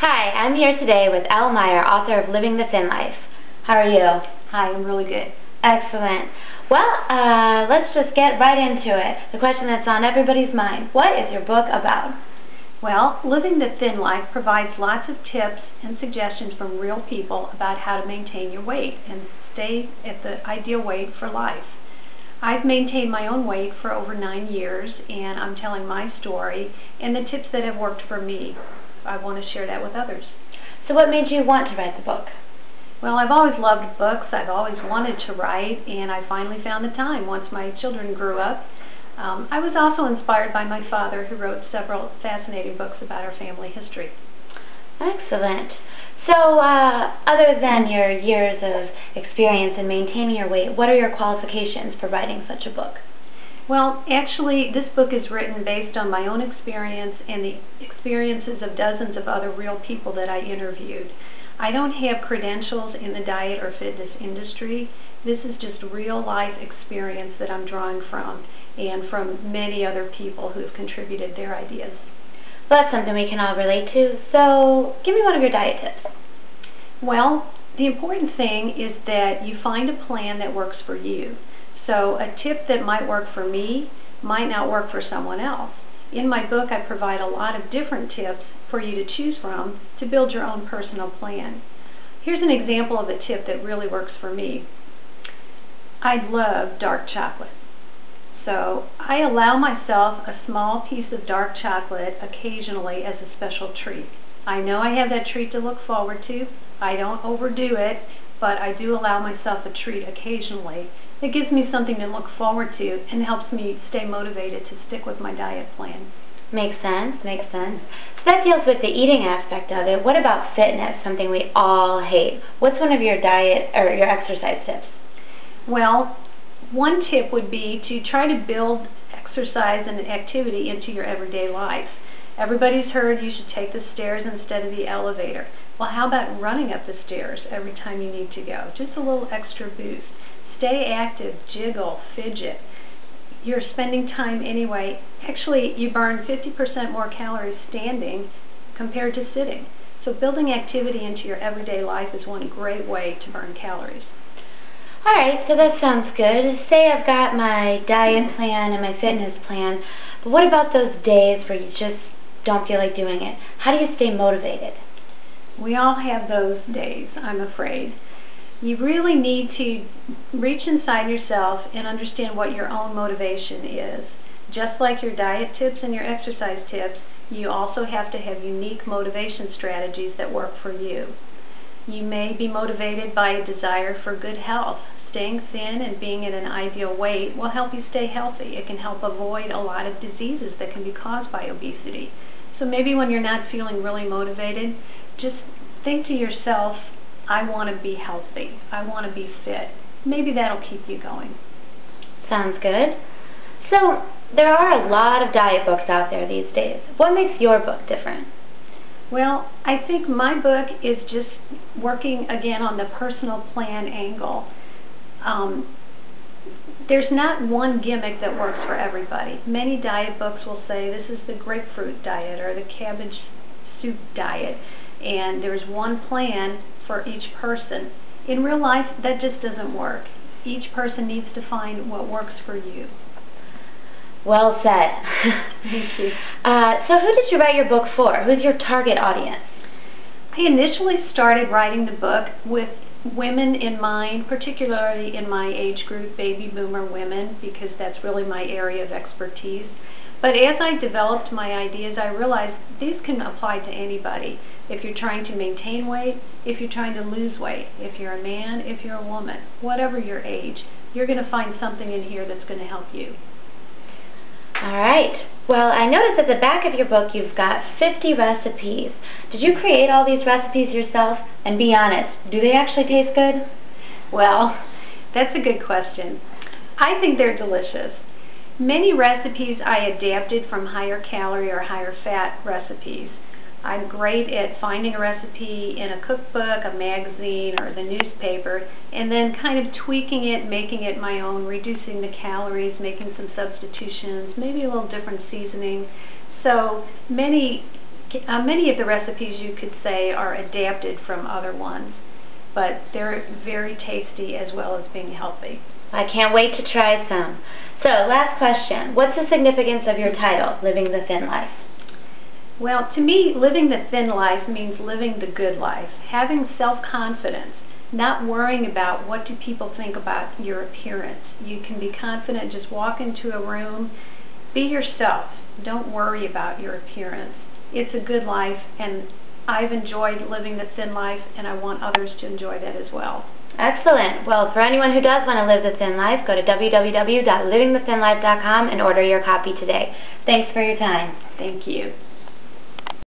Hi, I'm here today with Elle Meyer, author of Living the Thin Life. How are you? Hi, I'm really good. Excellent. Well, let's just get right into it. The question that's on everybody's mind. What is your book about? Well, Living the Thin Life provides lots of tips and suggestions from real people about how to maintain your weight and stay at the ideal weight for life. I've maintained my own weight for over 9 years, and I'm telling my story and the tips that have worked for me. I want to share that with others. So what made you want to write the book? Well, I've always loved books. I've always wanted to write, and I finally found the time once my children grew up. I was also inspired by my father, who wrote several fascinating books about our family history. Excellent. So, other than your years of experience in maintaining your weight, what are your qualifications for writing such a book? Well, actually, this book is written based on my own experience and the experiences of dozens of other real people that I interviewed. I don't have credentials in the diet or fitness industry. This is just real life experience that I'm drawing from, and from many other people who have contributed their ideas. Well, that's something we can all relate to. So, give me one of your diet tips. Well, the important thing is that you find a plan that works for you. So a tip that might work for me might not work for someone else. In my book, I provide a lot of different tips for you to choose from to build your own personal plan. Here's an example of a tip that really works for me. I love dark chocolate. So I allow myself a small piece of dark chocolate occasionally as a special treat. I know I have that treat to look forward to. I don't overdo it, but I do allow myself a treat occasionally. It gives me something to look forward to and helps me stay motivated to stick with my diet plan. Makes sense, makes sense. So that deals with the eating aspect of it. What about fitness, something we all hate? What's one of your diet or your exercise tips? Well, one tip would be to try to build exercise and activity into your everyday life. Everybody's heard you should take the stairs instead of the elevator. Well, how about running up the stairs every time you need to go? Just a little extra boost. Stay active, jiggle, fidget. You're spending time anyway. Actually, you burn 50% more calories standing compared to sitting. So building activity into your everyday life is one great way to burn calories. Alright, so that sounds good. Say I've got my diet plan and my fitness plan, but what about those days where you just don't feel like doing it? How do you stay motivated? We all have those days, I'm afraid. You really need to reach inside yourself and understand what your own motivation is. Just like your diet tips and your exercise tips, you also have to have unique motivation strategies that work for you. You may be motivated by a desire for good health. Staying thin and being at an ideal weight will help you stay healthy. It can help avoid a lot of diseases that can be caused by obesity. So maybe when you're not feeling really motivated, just think to yourself, I want to be healthy. I want to be fit. Maybe that'll keep you going. Sounds good. So, there are a lot of diet books out there these days. What makes your book different? Well, I think my book is just working again on the personal plan angle. There's not one gimmick that works for everybody. Many diet books will say this is the grapefruit diet or the cabbage soup diet, and there's one plan for each person. In real life, that just doesn't work. Each person needs to find what works for you. Well said. Thank you. So who did you write your book for? Who's your target audience? I initially started writing the book with women in mind, particularly in my age group, baby boomer women, because that's really my area of expertise. But as I developed my ideas, I realized these can apply to anybody. If you're trying to maintain weight, if you're trying to lose weight, if you're a man, if you're a woman, whatever your age, you're going to find something in here that's going to help you. Alright. Well, I noticed at the back of your book you've got 50 recipes. Did you create all these recipes yourself? And be honest, do they actually taste good? Well, that's a good question. I think they're delicious. Many recipes I adapted from higher calorie or higher fat recipes. I'm great at finding a recipe in a cookbook, a magazine, or the newspaper, and then kind of tweaking it, making it my own, reducing the calories, making some substitutions, maybe a little different seasoning. So many Many of the recipes you could say are adapted from other ones, but they're very tasty as well as being healthy. I can't wait to try some. So, last question. What's the significance of your title, Living the Thin Life? Well, to me, living the thin life means living the good life, having self-confidence, not worrying about what do people think about your appearance. You can be confident, just walk into a room, be yourself. Don't worry about your appearance. It's a good life, and I've enjoyed living the thin life, and I want others to enjoy that as well. Excellent. Well, for anyone who does want to live the thin life, go to www.livingthethinlife.com and order your copy today. Thanks for your time. Thank you.